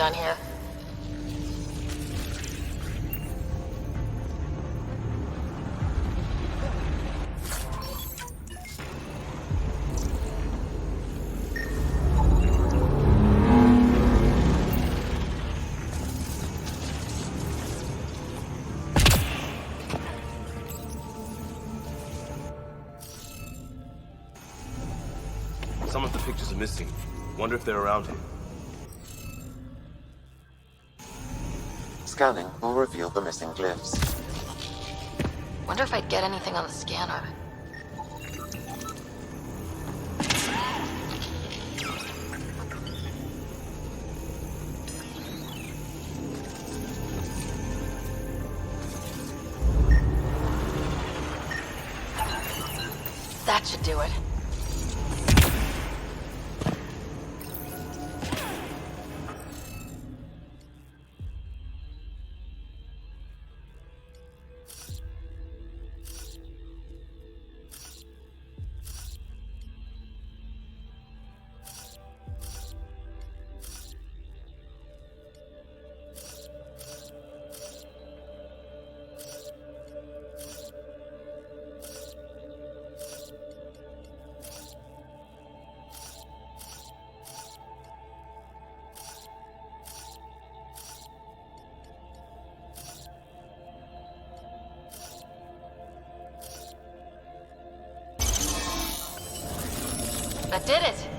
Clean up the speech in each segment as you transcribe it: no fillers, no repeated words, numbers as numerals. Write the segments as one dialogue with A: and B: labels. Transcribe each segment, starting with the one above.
A: done here.
B: Some of the pictures are missing. Wonder if they're around him.
C: Scanning will reveal the missing glyphs.
A: Wonder if I'd get anything on the scanner. That should do it. That did it!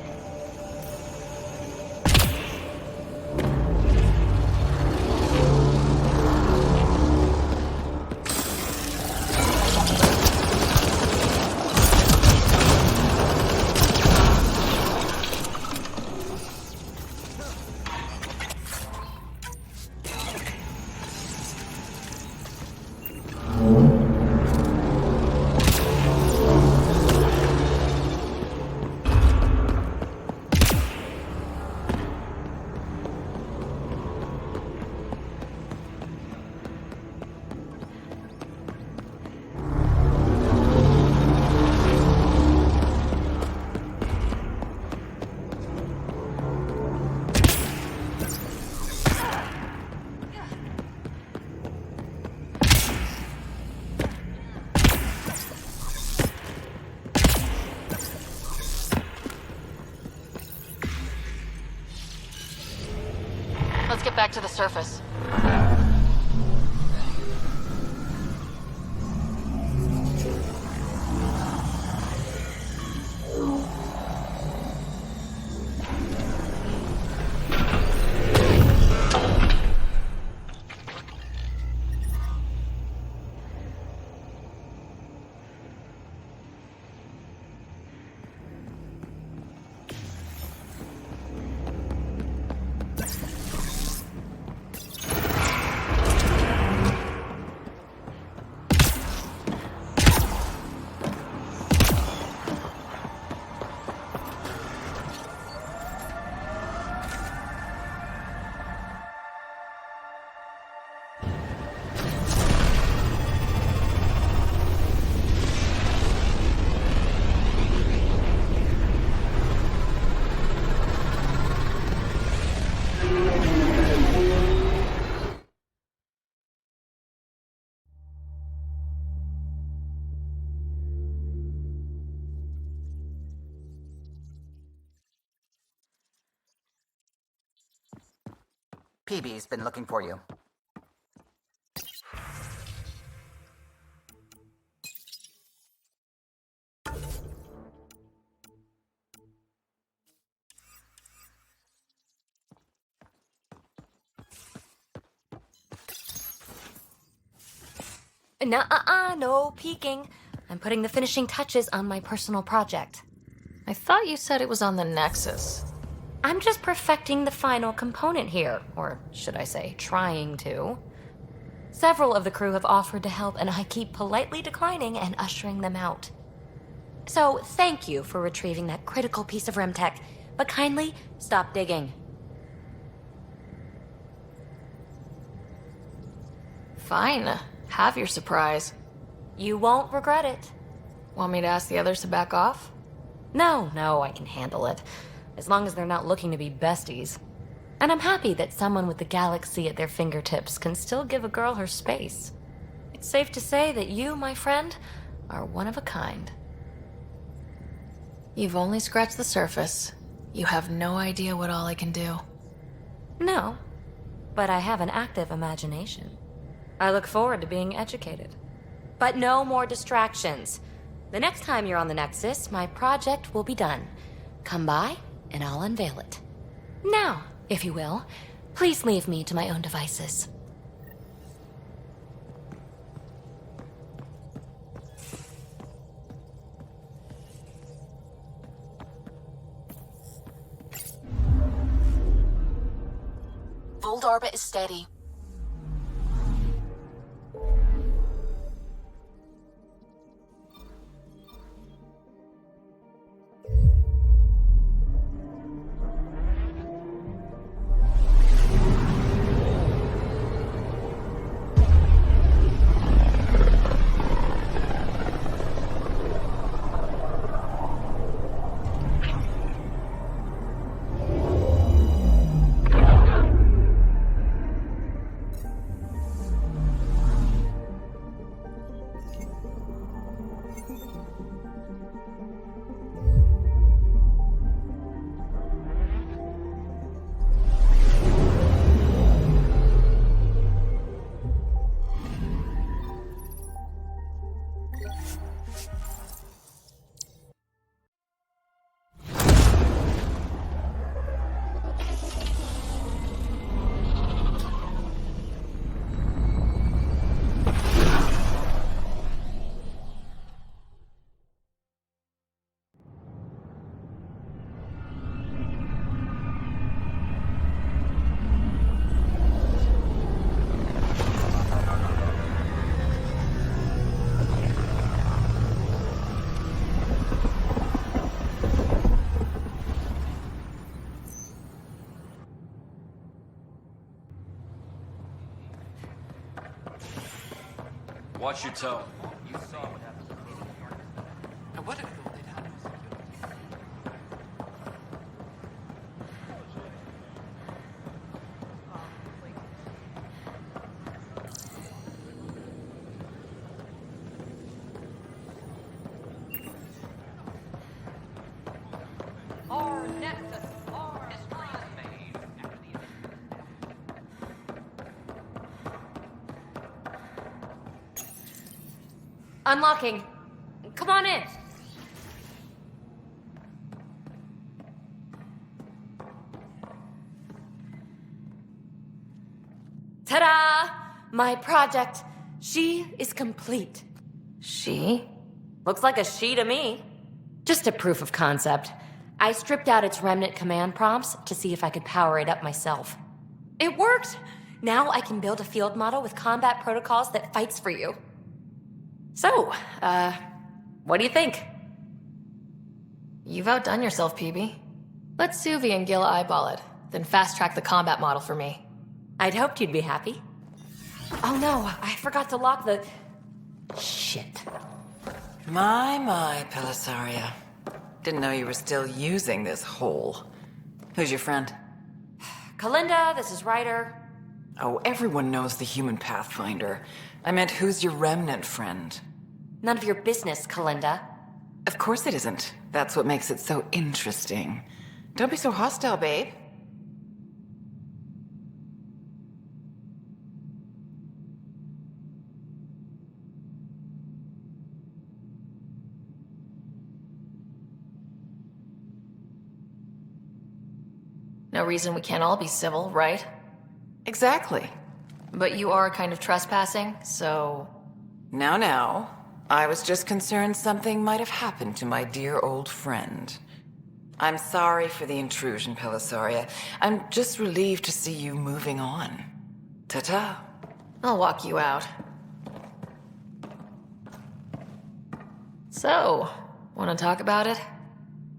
A: Let's get back to the surface.
D: PB's been looking for you.
A: Nuh-uh, no peeking. I'm putting the finishing touches on my personal project. I thought you said it was on the Nexus. I'm just perfecting the final component here, or should I say, trying to. Several of the crew have offered to help, and I keep politely declining and ushering them out. So, thank you for retrieving that critical piece of REM tech, but kindly stop digging. Fine. Have your surprise. You won't regret it. Want me to ask the others to back off? No, I can handle it. As long as they're not looking to be besties. And I'm happy that someone with the galaxy at their fingertips can still give a girl her space. It's safe to say that you, my friend, are one of a kind.
D: You've only scratched the surface. You have no idea what all I can do.
A: No, but I have an active imagination. I look forward to being educated. But no more distractions. The next time you're on the Nexus, my project will be done. Come by, and I'll unveil it. Now, if you will, please leave me to my own devices.
D: Fold orbit is steady.
B: Watch your tone.
A: Unlocking. Come on in. Ta-da! My project. She is complete. She? Looks like a she to me. Just a proof of concept. I stripped out its remnant command prompts to see if I could power it up myself. It worked! Now I can build a field model with combat protocols that fights for you. So, what do you think?
D: You've outdone yourself, PB. Let Suvi and Gil eyeball it, then fast-track the combat model for me.
A: I'd hoped you'd be happy. Oh no, I forgot to lock the... Shit.
E: My, Pelisaria. Didn't know you were still using this hole. Who's your friend?
A: Kalinda, this is Ryder.
E: Oh, everyone knows the human Pathfinder. I meant, who's your remnant friend?
A: None of your business, Kalinda.
E: Of course it isn't. That's what makes it so interesting. Don't be so hostile, babe.
D: No reason we can't all be civil, right?
E: Exactly.
D: But you are kind of trespassing, so...
E: Now. I was just concerned something might have happened to my dear old friend. I'm sorry for the intrusion, Pelisaria. I'm just relieved to see you moving on. Ta-ta.
D: I'll walk you out. So, want to talk about it?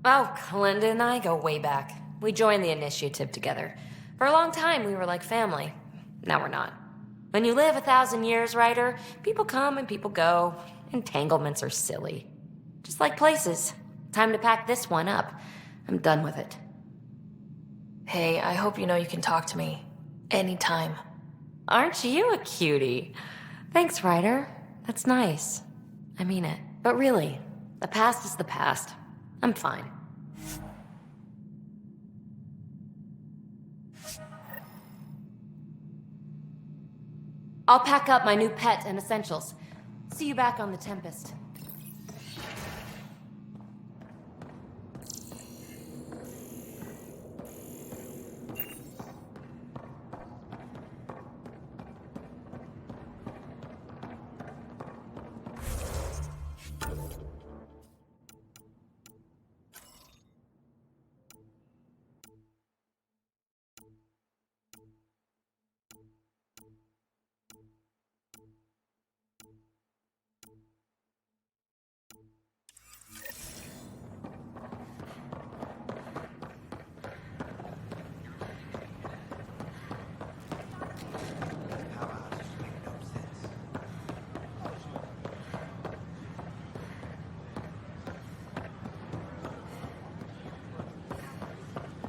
A: Oh, Kalinda and I go way back. We joined the initiative together. For a long time, we were like family. Now we're not. When you live 1,000 years, Ryder, people come and people go. Entanglements are silly. Just like places. Time to pack this one up. I'm done with it.
D: Hey, I hope you know you can talk to me. Anytime.
A: Aren't you a cutie? Thanks, Ryder. That's nice. I mean it. But really, the past is the past. I'm fine. I'll pack up my new pet and essentials. See you back on the Tempest.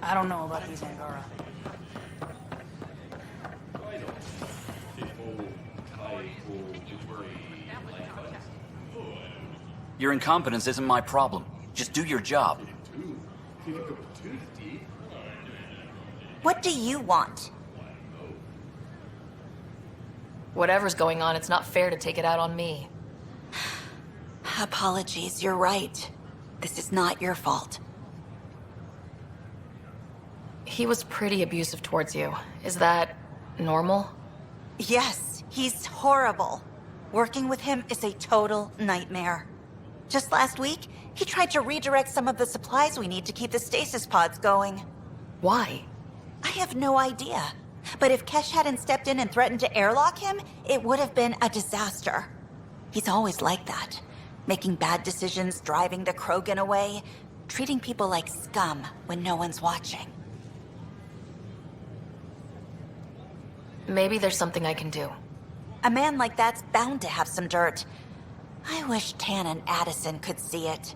F: I don't know about these Angara.
G: Your incompetence isn't my problem. Just do your job.
H: What do you want?
D: Whatever's going on, it's not fair to take it out on me.
H: Apologies, you're right. This is not your fault.
D: He was pretty abusive towards you. Is that normal?
H: Yes, he's horrible. Working with him is a total nightmare. Just last week, he tried to redirect some of the supplies we need to keep the stasis pods going.
D: Why?
H: I have no idea. But if Kesh hadn't stepped in and threatened to airlock him, it would have been a disaster. He's always like that. Making bad decisions, driving the Krogan away, treating people like scum when no one's watching.
D: Maybe there's something I can do.
H: A man like that's bound to have some dirt. I wish Tan and Addison could see it.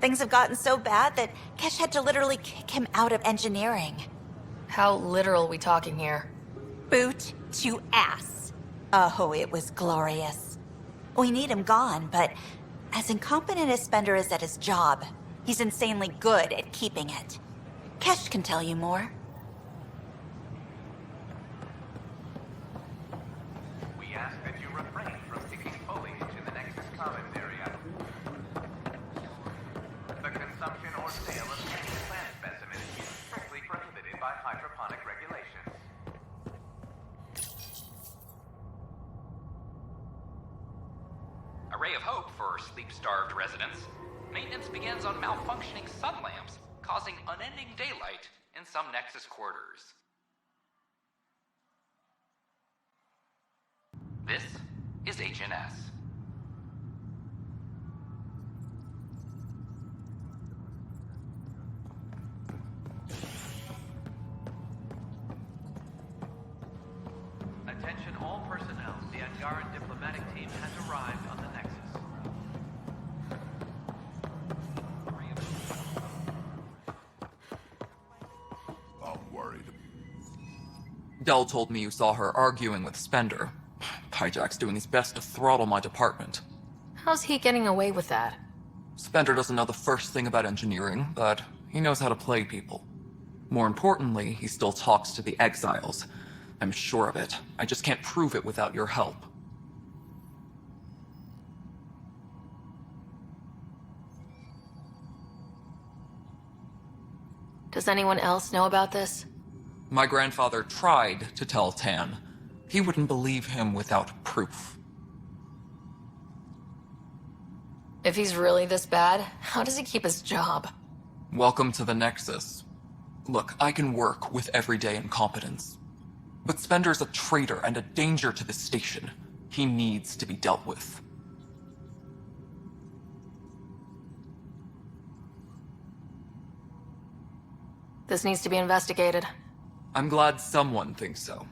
H: Things have gotten so bad that Kesh had to literally kick him out of engineering.
D: How literal we talking here?
H: Boot to ass. Oh, it was glorious. We need him gone, but as incompetent as Spender is at his job, he's insanely good at keeping it. Kesh can tell you more.
I: We ask that you refrain from picking foliage in the Nexus Commons area. The consumption or sale of any plant specimens is strictly prohibited by hydroponic regulations.
J: A ray of hope for sleep-starved residents. Maintenance begins on malfunctioning sun lamps, causing unending daylight in some Nexus quarters. This is HNS.
I: Attention all personnel. The Angaran diplomatic team has arrived on the Nexus.
K: I'm worried.
L: Dell told me you saw her arguing with Spender. Hijack's doing his best to throttle my department.
D: How's he getting away with that?
L: Spender doesn't know the first thing about engineering, but he knows how to play people. More importantly, he still talks to the exiles. I'm sure of it. I just can't prove it without your help.
D: Does anyone else know about this?
L: My grandfather tried to tell Tan. He wouldn't believe him without proof.
D: If he's really this bad, how does he keep his job?
L: Welcome to the Nexus. Look, I can work with everyday incompetence. But Spender's a traitor and a danger to the station. He needs to be dealt with.
D: This needs to be investigated.
L: I'm glad someone thinks so.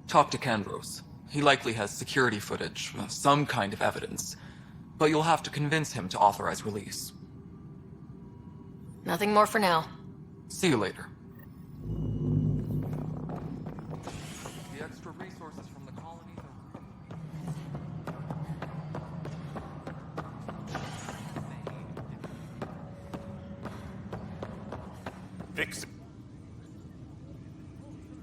L: Talk to Kandros. He likely has security footage, some kind of evidence. But you'll have to convince him to authorize release.
D: Nothing more for now.
L: See you later.
K: fix it.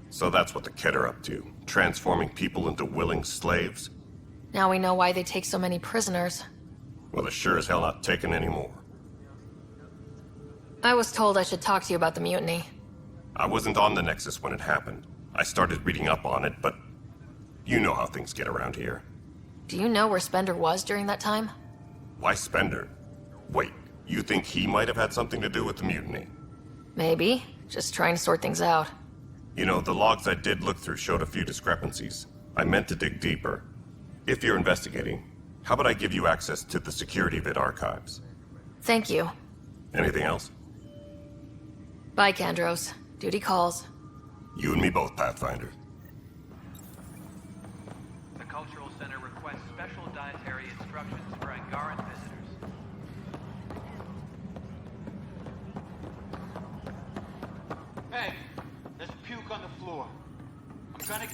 K: So that's what the Kett are up to, transforming people into willing slaves?
D: Now we know why they take so many prisoners.
K: Well, they're sure as hell not taking any more.
D: I was told I should talk to you about the mutiny.
K: I wasn't on the Nexus when it happened. I started reading up on it, but you know how things get around here.
D: Do you know where Spender was during that time?
K: Why Spender? Wait, you think he might have had something to do with the mutiny?
D: Maybe. Just trying to sort things out.
K: You know, the logs I did look through showed a few discrepancies. I meant to dig deeper. If you're investigating, how about I give you access to the security vid archives?
D: Thank you.
K: Anything else?
D: Bye, Kandros. Duty calls.
K: You and me both, Pathfinder.
I: The Cultural Center requests special dietary instructions for Angaran visitors.
M: Hey, there's puke on the floor. I'm gonna...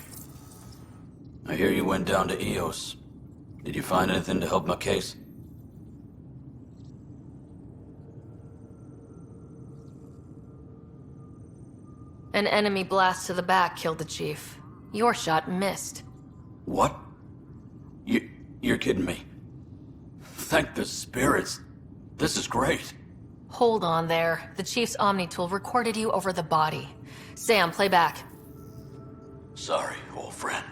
G: I hear you went down to EOS. Did you find anything to help my case?
D: An enemy blast to the back killed the chief. Your shot missed.
G: What? You're kidding me. Thank the spirits. This is great.
D: Hold on there. The chief's Omni tool recorded you over the body. Sam, play back.
G: Sorry, old friend.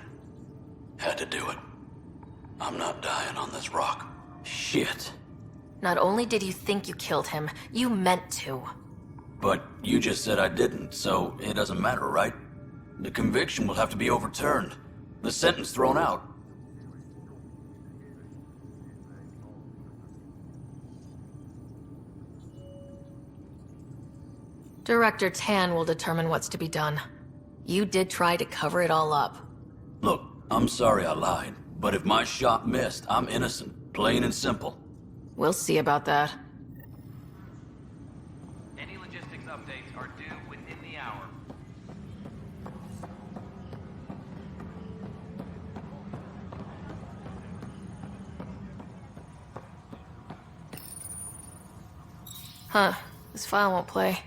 G: Had to do it. I'm not dying on this rock. Shit.
D: Not only did you think you killed him, you meant to.
G: But you just said I didn't, so it doesn't matter, right? The conviction will have to be overturned. The sentence thrown out.
D: Director Tan will determine what's to be done. You did try to cover it all up.
G: Look, I'm sorry I lied, but if my shot missed, I'm innocent. Plain and simple.
D: We'll see about that.
I: Any logistics updates are due within the hour.
D: Huh. This file won't play.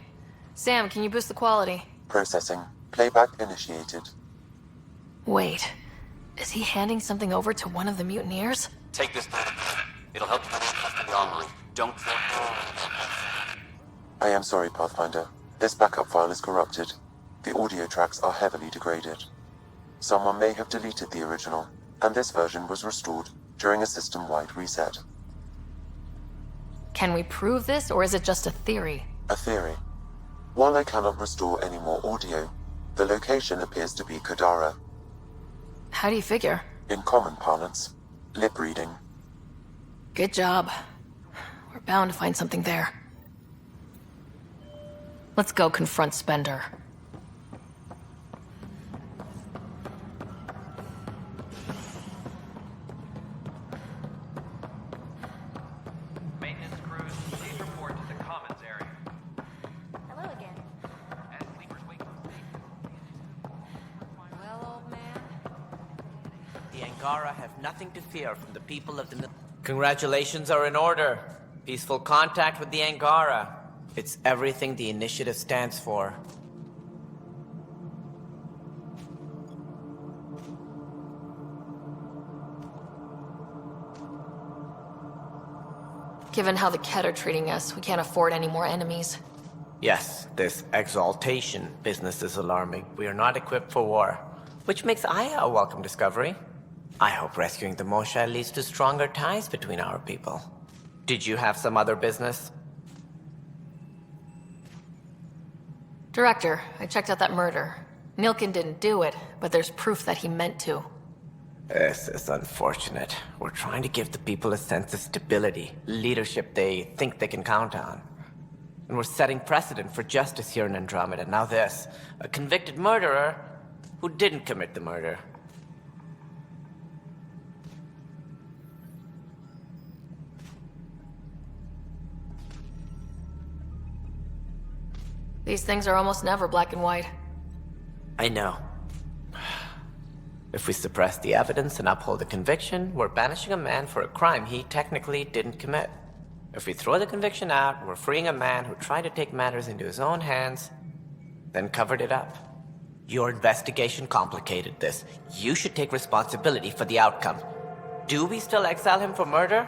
D: Sam, can you boost the quality?
C: Processing. Playback initiated.
D: Wait. Is he handing something over to one of the mutineers?
J: Take this. It'll help you with the armory. Don't...
C: I am sorry, Pathfinder. This backup file is corrupted. The audio tracks are heavily degraded. Someone may have deleted the original, and this version was restored during a system-wide reset.
D: Can we prove this, or is it just a theory?
C: A theory. While I cannot restore any more audio, the location appears to be Kadara.
D: How do you figure?
C: In common parlance, lip reading.
D: Good job. We're bound to find something there. Let's go confront Spender.
I: Maintenance crews, please report to the commons area.
A: Hello again.
I: As sleepers wake up.
A: Well, old man.
N: The Angara have nothing to fear from the people of the... Congratulations are in order. Peaceful contact with the Angara. It's everything the initiative stands for.
D: Given how the Kett are treating us, we can't afford any more enemies.
N: Yes, this exaltation business is alarming. We are not equipped for war, which makes Aya a welcome discovery. I hope rescuing the Moshae leads to stronger ties between our people. Did you have some other business?
D: Director, I checked out that murder. Nilkin didn't do it, but there's proof that he meant to.
N: This is unfortunate. We're trying to give the people a sense of stability, leadership they think they can count on. And we're setting precedent for justice here in Andromeda. Now this, a convicted murderer who didn't commit the murder.
D: These things are almost never black and white.
N: I know. If we suppress the evidence and uphold the conviction, we're banishing a man for a crime he technically didn't commit. If we throw the conviction out, we're freeing a man who tried to take matters into his own hands then covered it up. Your investigation complicated this. You should take responsibility for the outcome. Do we still exile him for murder?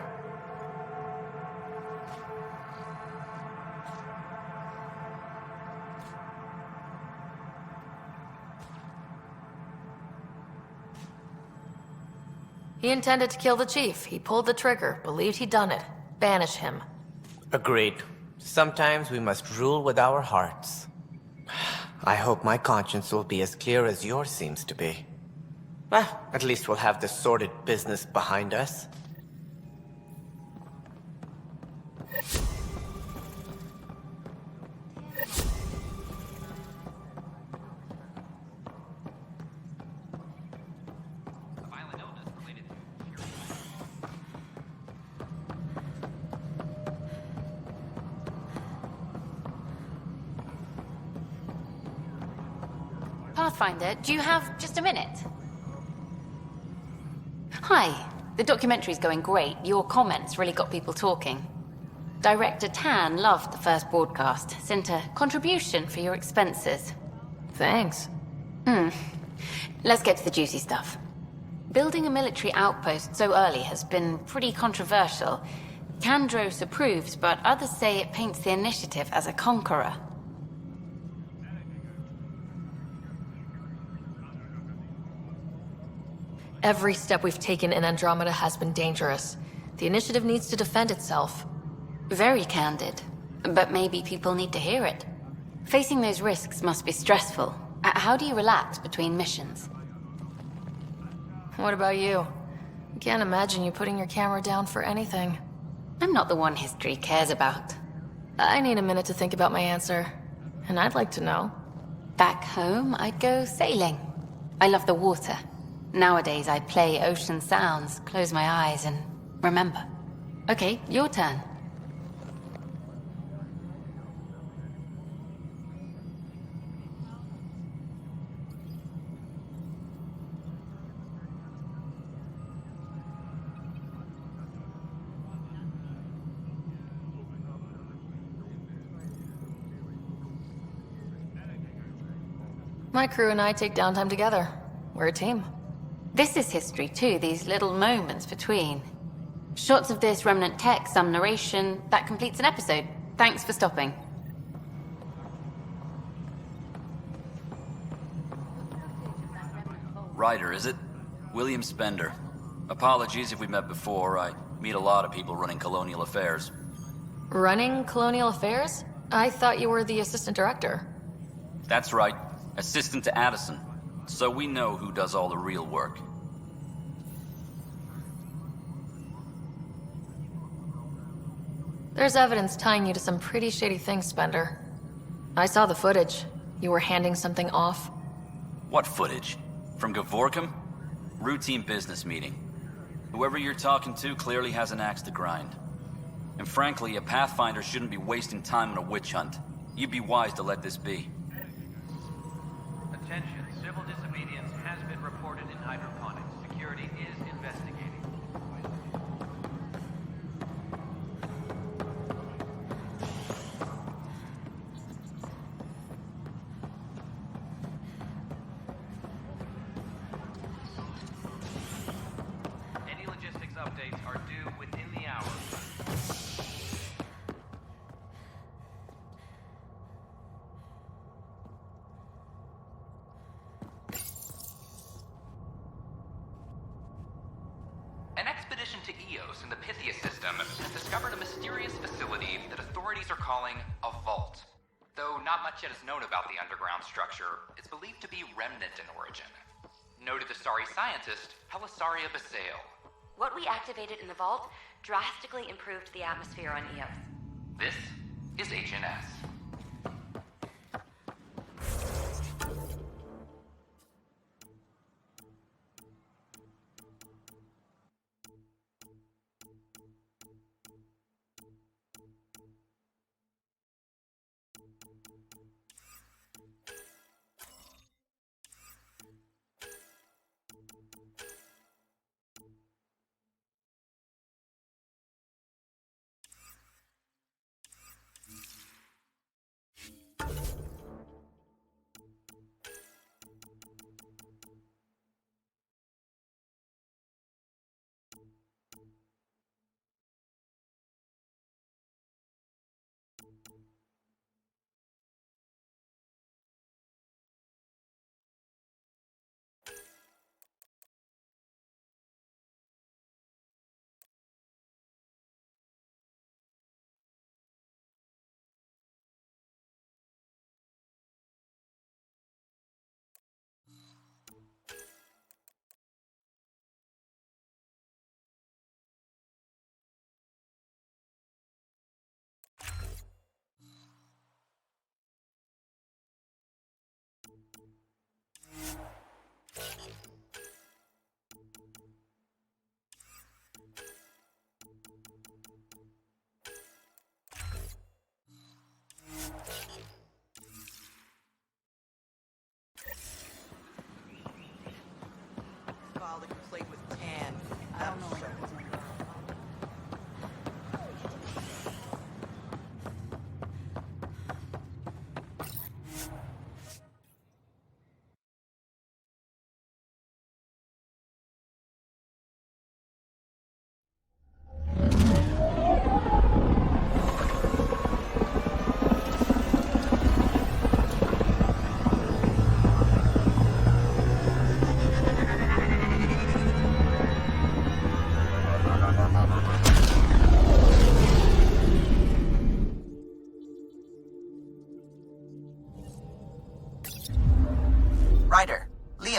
D: He intended to kill the chief. He pulled the trigger, believed he'd done it. Banish him.
N: Agreed. Sometimes we must rule with our hearts. I hope my conscience will be as clear as yours seems to be. At least we'll have this sordid business behind us.
O: Pathfinder, do you have just a minute? Hi. The documentary's going great. Your comments really got people talking. Director Tan loved the first broadcast. Sent a contribution for your expenses.
D: Thanks.
O: Let's get to the juicy stuff. Building a military outpost so early has been pretty controversial. Kandros approves, but others say it paints the initiative as a conqueror.
D: Every step we've taken in Andromeda has been dangerous. The initiative needs to defend itself.
O: Very candid. But maybe people need to hear it. Facing those risks must be stressful. How do you relax between missions?
D: What about you? I can't imagine you putting your camera down for anything.
O: I'm not the one history cares about.
D: I need a minute to think about my answer. And I'd like to know.
O: Back home, I'd go sailing. I love the water. Nowadays, I play ocean sounds, close my eyes, and remember. Okay, your turn.
D: My crew and I take downtime together. We're a team.
O: This is history too, these little moments between. Shots of this remnant tech, some narration, that completes an episode. Thanks for stopping.
G: Ryder, is it? William Spender. Apologies if we met before. I meet a lot of people running colonial affairs.
D: Running colonial affairs? I thought you were the assistant director.
G: That's right. Assistant to Addison. So we know who does all the real work.
D: There's evidence tying you to some pretty shady things, Spender. I saw the footage. You were handing something off.
G: What footage? From Gavorkum? Routine business meeting. Whoever you're talking to clearly has an axe to grind. And frankly, a Pathfinder shouldn't be wasting time on a witch hunt. You'd be wise to let this be.
I: Attention, civil disobedience has been reported in hydroponics. Security is investigating. Any logistics updates are due within the hour.
J: An expedition to Eos in the Pythia system has discovered a mysterious facility that authorities are calling a vault. Though not much yet is known about the underground structure, it's believed to be remnant in origin. Noted the starry scientist, Helisaria Basale.
A: What we activated in the vault drastically improved the atmosphere on Eos.
J: This is HNS.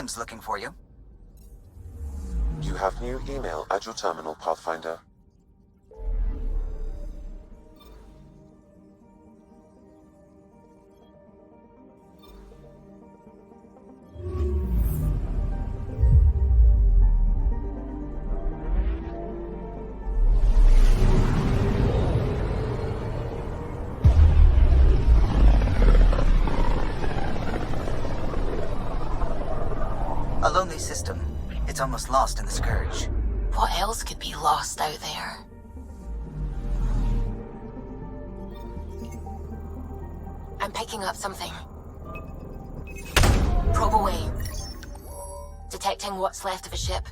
P: Systems looking for you.
C: You have new email at your terminal, Pathfinder.
P: A lonely system. It's almost lost in the Scourge.
O: What else could be lost out there? I'm picking up something. Probe away. Detecting what's left of a ship.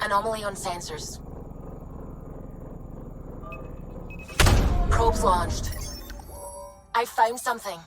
O: Anomaly on sensors. Probes launched. I found something.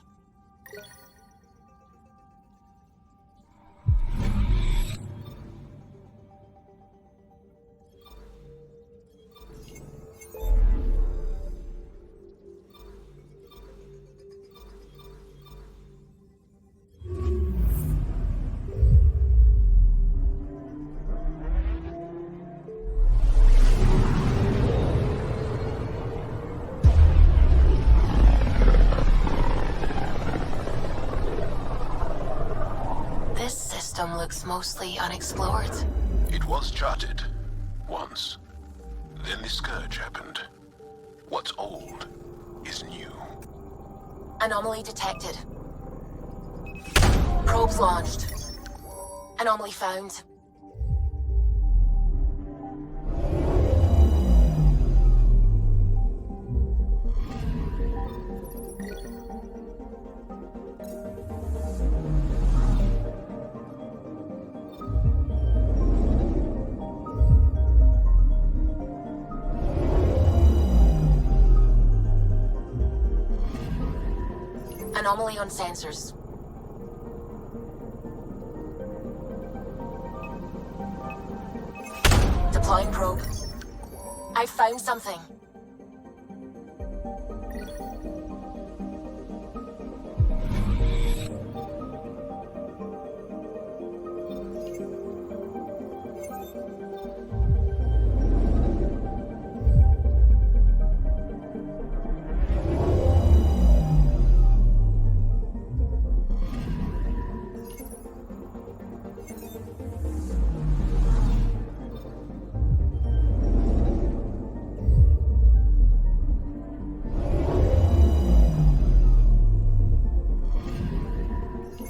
O: Looks mostly unexplored.
Q: It was charted. Once. Then the Scourge happened. What's old is new.
O: Anomaly detected. Probes launched. Anomaly found. Anomaly on sensors. Deploying probe. I found something.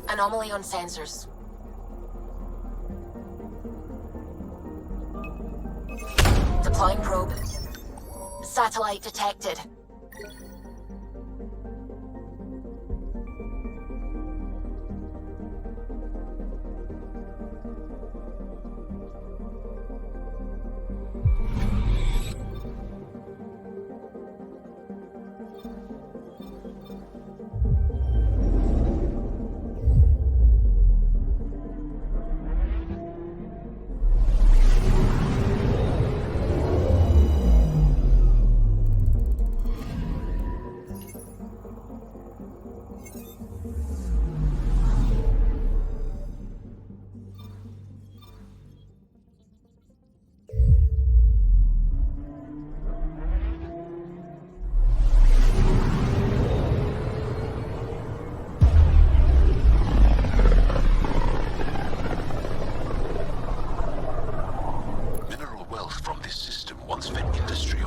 O: Anomaly on sensors. Deploying probe. Satellite detected.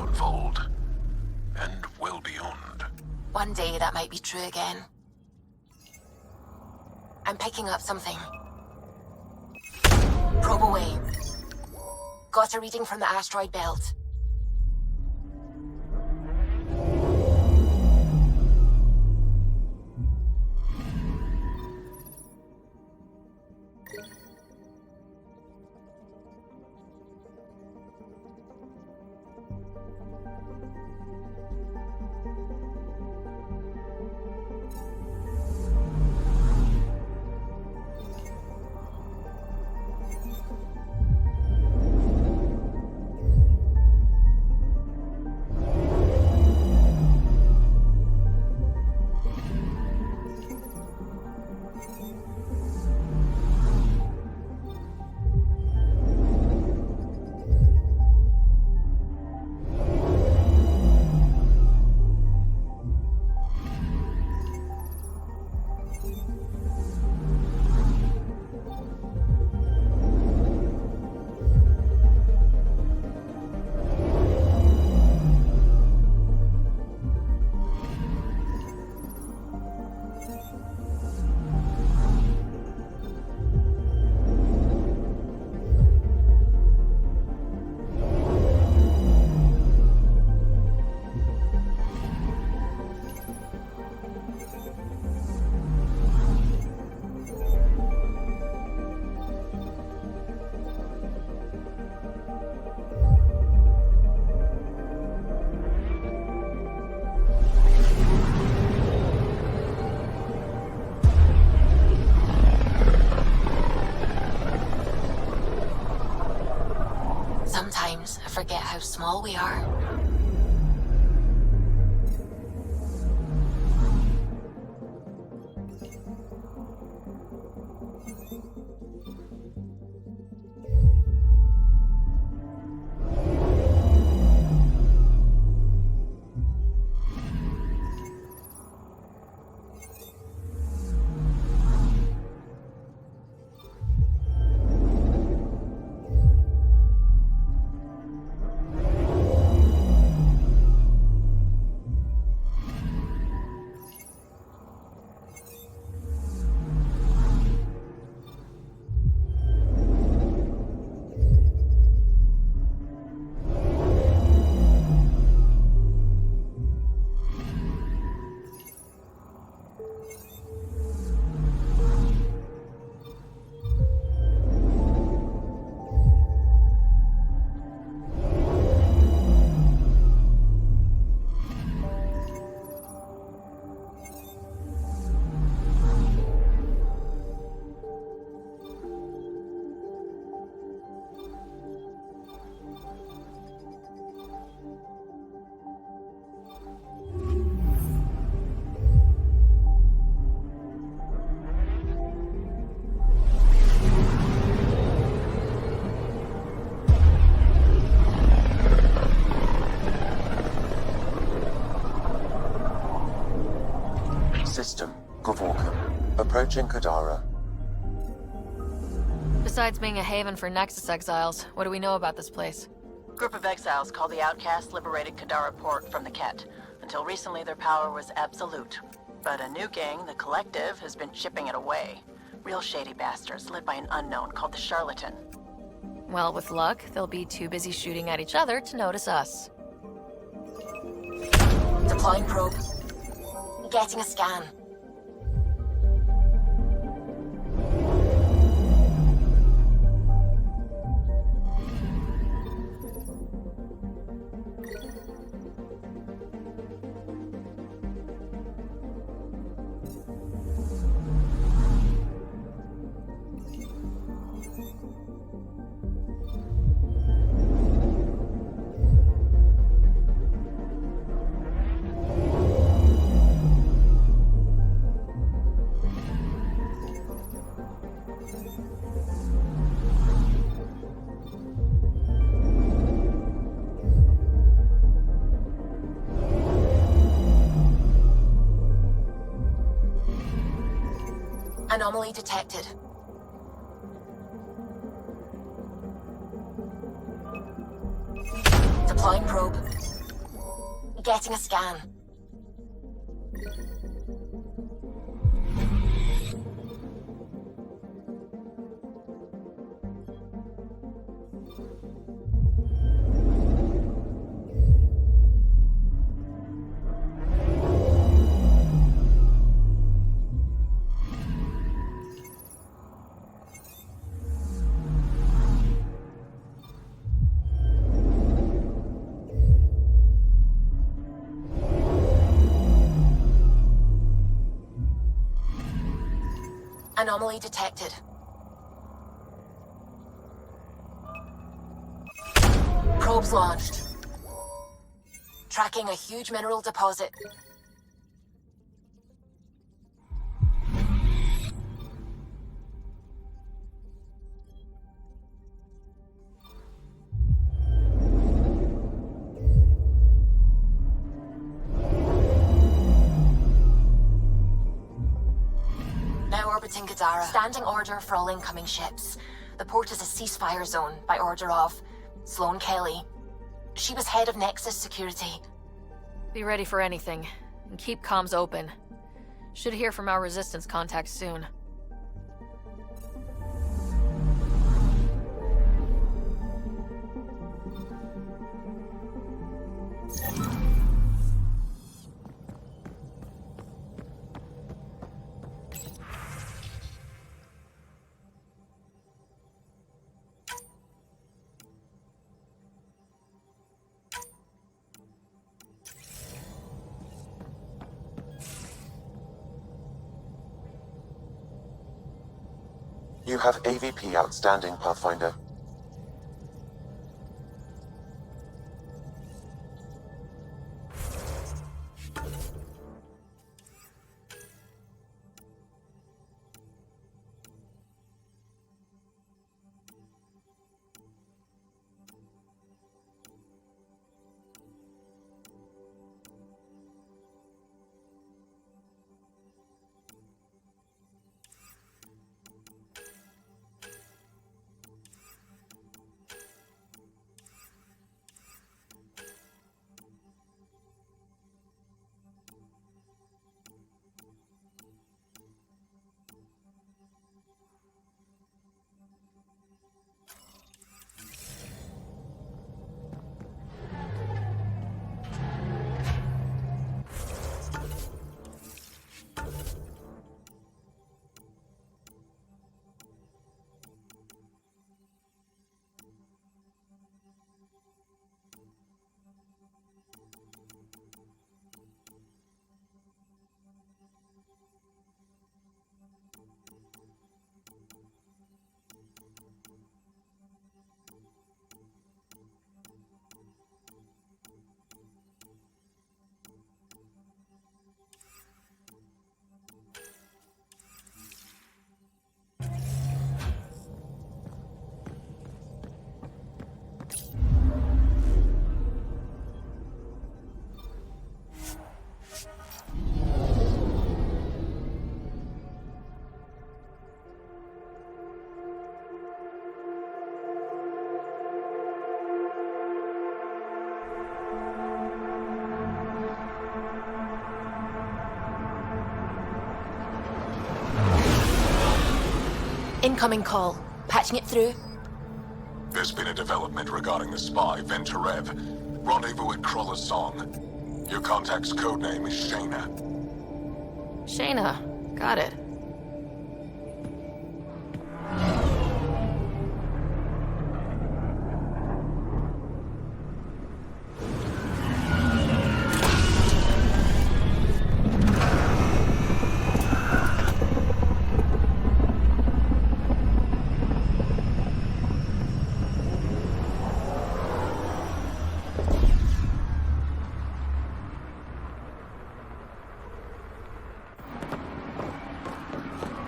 Q: unfold, and well beyond.
O: One day that might be true again. I'm picking up something. Probe away. Got a reading from the asteroid belt. Sometimes I forget how small we are.
C: System, Gavorkum. Approaching Kadara.
D: Besides being a haven for Nexus exiles, what do we know about this place?
F: Group of exiles called the Outcasts liberated Kadara Port from the Ket. Until recently, their power was absolute. But a new gang, the Collective, has been chipping it away. Real shady bastards led by an unknown called the Charlatan.
D: Well, with luck, they'll be too busy shooting at each other to notice us.
O: Deploying probe. Getting a scan. Anomaly detected. Deploying probe.
A: Getting a scan. Anomaly detected. Probes launched. Tracking a huge mineral deposit. Orbiting Gadara. Standing order for all incoming ships. The port is a ceasefire zone by order of Sloane Kelly. She was head of Nexus security.
D: Be ready for anything, and keep comms open. Should hear from our resistance contacts soon.
C: You have AVP outstanding, Pathfinder.
A: Incoming call. Patching it through.
Q: There's been a development regarding the spy, Venturev. Rendezvous at Kroller's Song. Your contact's codename is Shayna.
D: Shayna. Got it.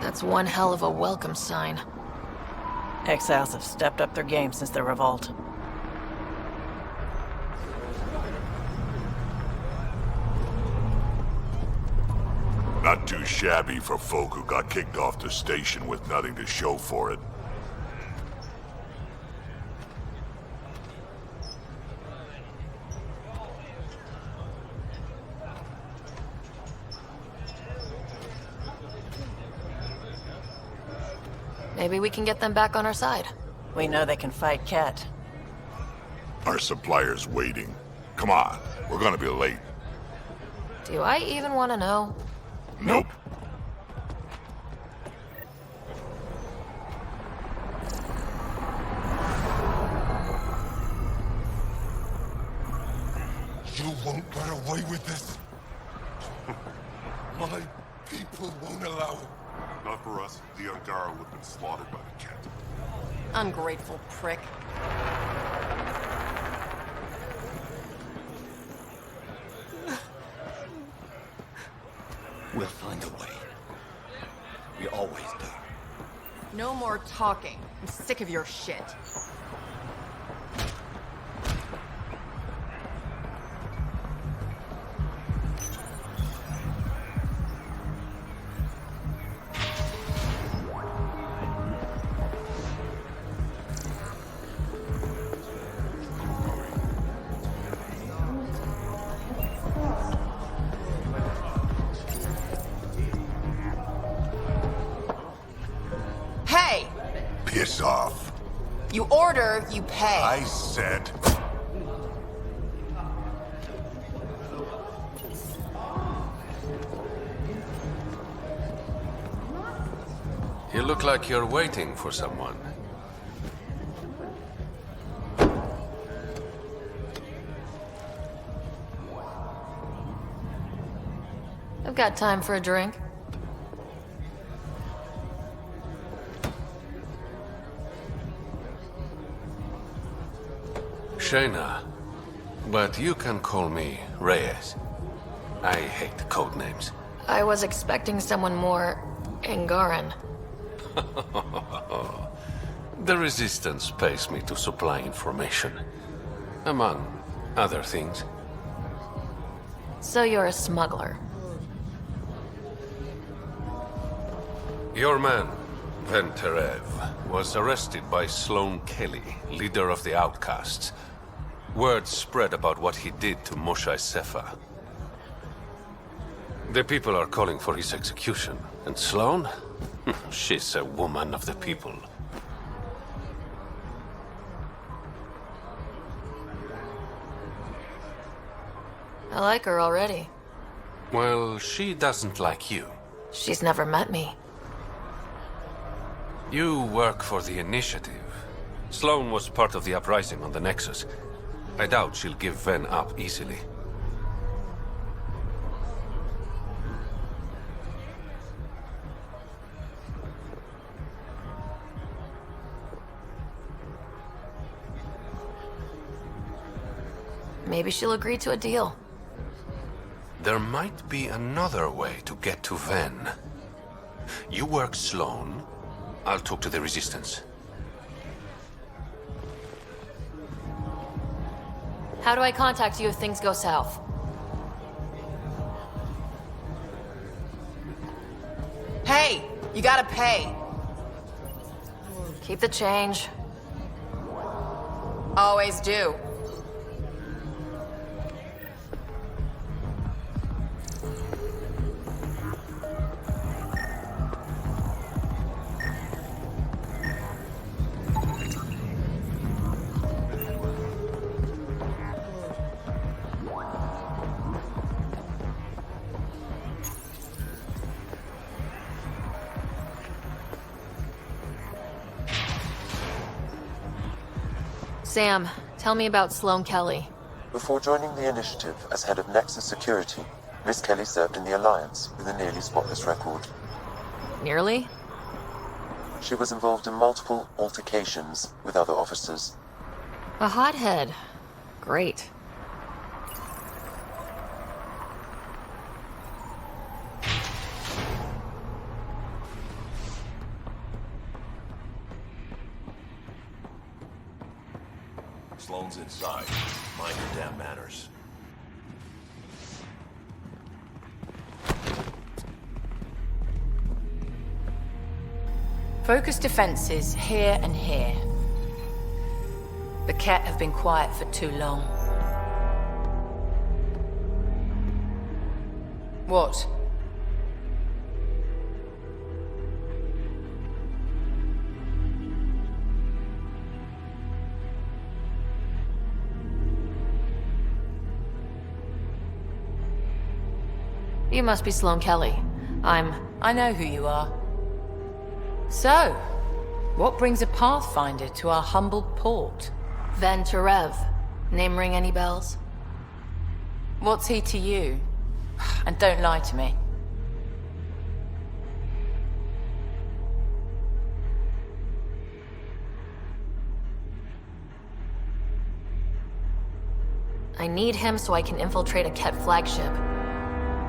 D: That's one hell of a welcome sign.
F: Exiles have stepped up their game since their revolt.
R: Not too shabby for folk who got kicked off the station with nothing to show for it.
D: Maybe we can get them back on our side.
F: We know they can fight Ket.
R: Our supplier's waiting. Come on, we're gonna be late.
D: Do I even want to know?
R: Nope.
Q: You won't get away with this. My people won't allow it.
R: Not for us. The Angara would have been slaughtered by the cat.
O: Ungrateful prick.
S: We'll find a way. We always do.
O: No more talking. I'm sick of your shit. Hey!
R: Piss off.
O: You order, you pay.
R: I said...
T: You look like you're waiting for someone.
D: I've got time for a drink.
T: Shayna, but you can call me Reyes. I hate code names.
D: I was expecting someone more Angaran.
T: The Resistance pays me to supply information, among other things.
D: So you're a smuggler.
T: Your man, Venterev, was arrested by Sloane Kelly, leader of the Outcasts. Word spread about what he did to Moshe Sefa. The people are calling for his execution. And Sloane? She's a woman of the people.
D: I like her already.
T: Well, she doesn't like you.
D: She's never met me.
T: You work for the Initiative. Sloane was part of the uprising on the Nexus. I doubt she'll give Ven up easily.
D: Maybe she'll agree to a deal.
T: There might be another way to get to Ven. You work Sloane. I'll talk to the Resistance.
D: How do I contact you if things go south?
O: Hey! You gotta pay!
D: Keep the change.
O: Always do.
D: Sam, tell me about Sloane Kelly.
C: Before joining the Initiative as head of Nexus Security, Miss Kelly served in the Alliance with a nearly spotless record.
D: Nearly?
C: She was involved in multiple altercations with other officers.
D: A hothead. Great.
B: Sloane's inside. Mind your damn manners.
F: Focus defenses here and here. The Ket have been quiet for too long. What?
D: You must be Sloane Kelly.
F: I know who you are. So, what brings a Pathfinder to our humble port?
D: Ven Terev. Name ring any bells?
F: What's he to you? And don't lie to me.
D: I need him so I can infiltrate a Ket flagship.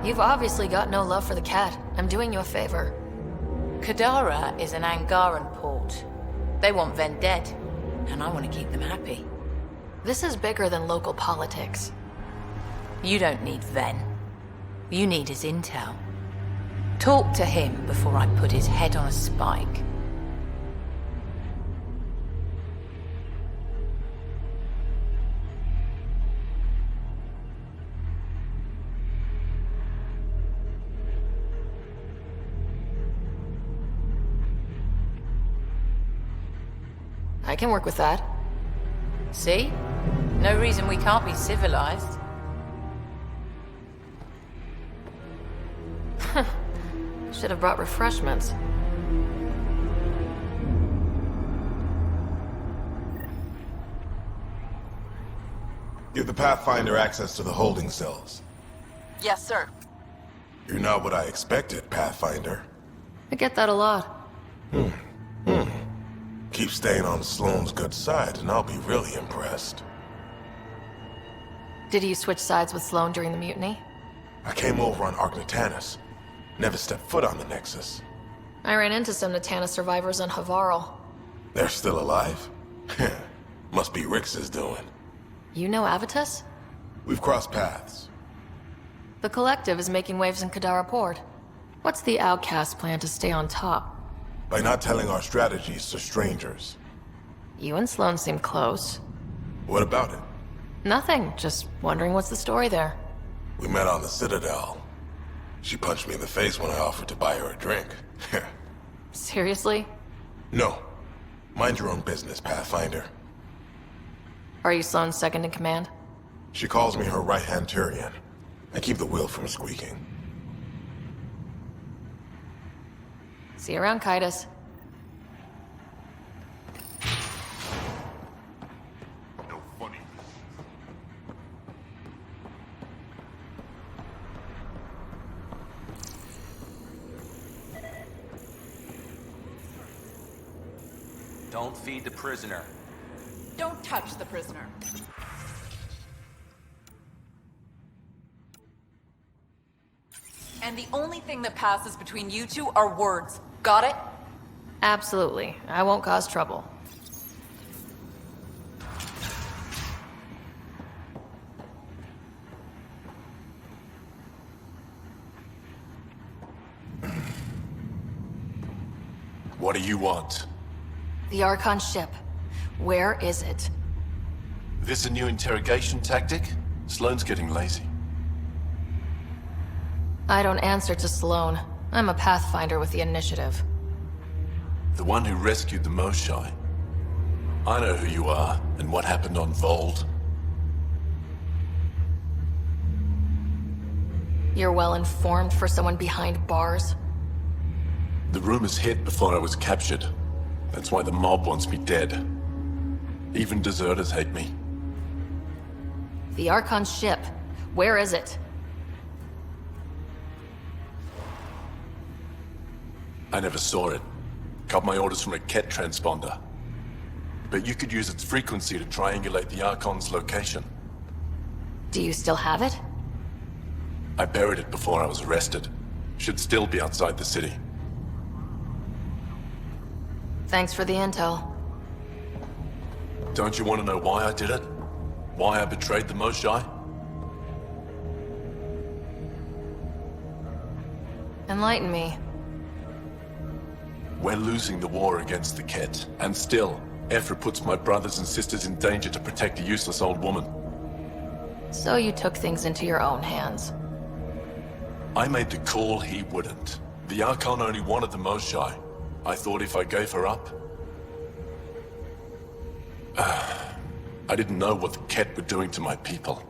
D: You've obviously got no love for the Ket. I'm doing you a favor.
F: Kadara is an Angaran port. They want Ven dead, and I want to keep them happy.
D: This is bigger than local politics.
F: You don't need Ven. You need his intel. Talk to him before I put his head on a spike.
D: I can work with that.
F: See? No reason we can't be civilized.
D: Should have brought refreshments.
U: Give the Pathfinder access to the holding cells.
F: Yes, sir.
U: You're not what I expected, Pathfinder.
D: I get that a lot.
U: Keep staying on Sloane's good side, and I'll be really impressed.
D: Did you switch sides with Sloane during the mutiny?
U: I came over on Argnatanus. Never stepped foot on the Nexus.
D: I ran into some Natana survivors on Havarl.
U: They're still alive? Must be Rix's doing.
D: You know Avitus?
U: We've crossed paths.
D: The Collective is making waves in Kadara Port. What's the Outcast plan to stay on top?
U: By not telling our strategies to strangers.
D: You and Sloane seem close.
U: What about it?
D: Nothing, just wondering what's the story there.
U: We met on the Citadel. She punched me in the face when I offered to buy her a drink.
D: Seriously?
U: No. Mind your own business, Pathfinder.
D: Are you Sloane's second in command?
U: She calls me her right-hand Turian. I keep the wheel from squeaking.
D: See you around, Kaitis.
R: No funny.
G: Don't feed the prisoner.
E: Don't touch the prisoner. And the only thing that passes between you two are words. Got it?
D: Absolutely. I won't cause trouble.
R: What do you want?
D: The Archon ship. Where is it?
R: This a new interrogation tactic? Sloane's getting lazy.
D: I don't answer to Sloane. I'm a Pathfinder with the initiative.
R: The one who rescued the Moshai. I know who you are, and what happened on Vold.
D: You're well informed for someone behind bars?
R: The rumors hit before I was captured. That's why the mob wants me dead. Even deserters hate me.
D: The Archon ship. Where is it?
R: I never saw it. Got my orders from a Ket transponder. But you could use its frequency to triangulate the Archon's location.
D: Do you still have it?
R: I buried it before I was arrested. Should still be outside the city.
D: Thanks for the intel.
R: Don't you want to know why I did it? Why I betrayed the Moshai?
D: Enlighten me.
R: We're losing the war against the Ket, and still, Ephra puts my brothers and sisters in danger to protect a useless old woman.
D: So you took things into your own hands.
R: I made the call he wouldn't. The Archon only wanted the Moshai. I thought if I gave her up... I didn't know what the Ket were doing to my people.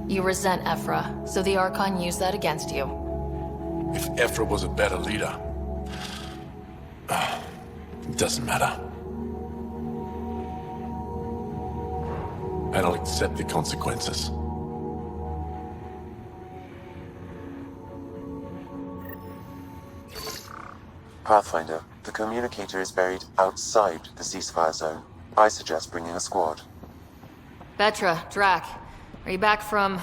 D: You resent Ephra, so the Archon used that against you.
R: If Ephra was a better leader... it doesn't matter. And I'll accept the consequences.
C: Pathfinder, the communicator is buried outside the ceasefire zone. I suggest bringing a squad.
D: Petra, Drac, are you back from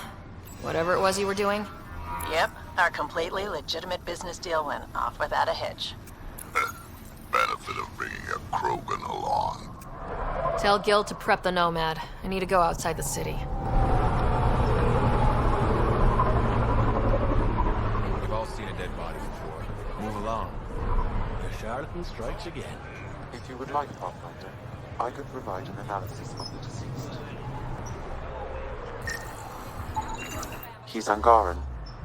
D: whatever it was you were doing?
F: Yep, our completely legitimate business deal went off without a hitch.
Q: Benefit of bringing a Krogan along.
D: Tell Gil to prep the Nomad. I need to go outside the city.
S: We've all seen a dead body before. Move along. The charlatan strikes again.
C: If you would like, Pathfinder, I could provide an analysis of the deceased. He's Angaran.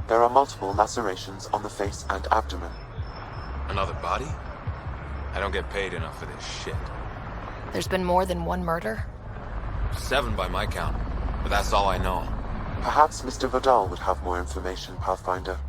C: There are multiple lacerations on the face and abdomen.
S: Another body? I don't get paid enough for this shit.
D: There's been more than one murder?
S: 7 by my count, but that's all I know.
C: Perhaps Mr. Vidal would have more information, Pathfinder.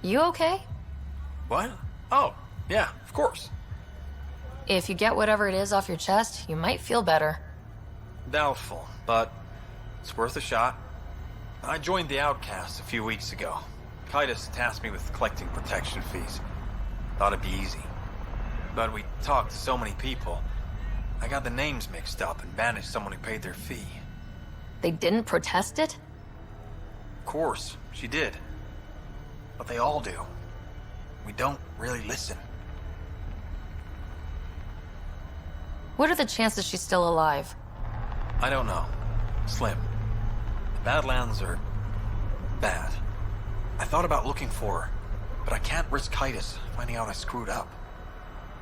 D: You okay?
H: What? Oh, yeah, of course.
D: If you get whatever it is off your chest, you might feel better.
H: Doubtful, but it's worth a shot. I joined the Outcasts a few weeks ago. Titus tasked me with collecting protection fees. Thought it'd be easy. But we talked to so many people. I got the names mixed up and banished someone who paid their fee.
D: They didn't protest it?
H: Of course, she did. But they all do. We don't really listen.
D: What are the chances she's still alive?
H: I don't know. Slim. The Badlands are bad. I thought about looking for her, but I can't risk Titus finding out I screwed up.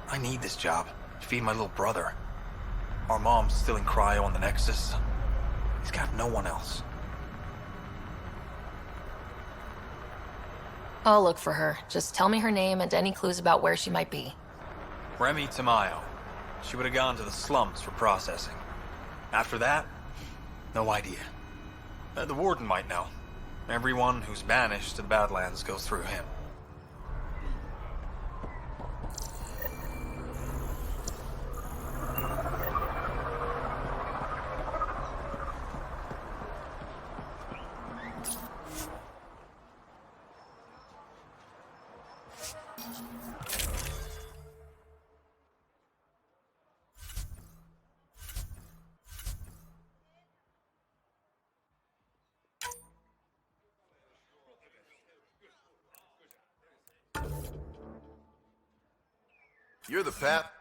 H: I need this job to feed my little brother. Our mom's still in cryo on the Nexus. He's got no one else.
D: I'll look for her. Just tell me her name and any clues about where she might be.
H: Remy Tamayo. She would have gone to the slums for processing. After that, no idea. The warden might know. Everyone who's banished to the Badlands goes through him.
U: You're the path.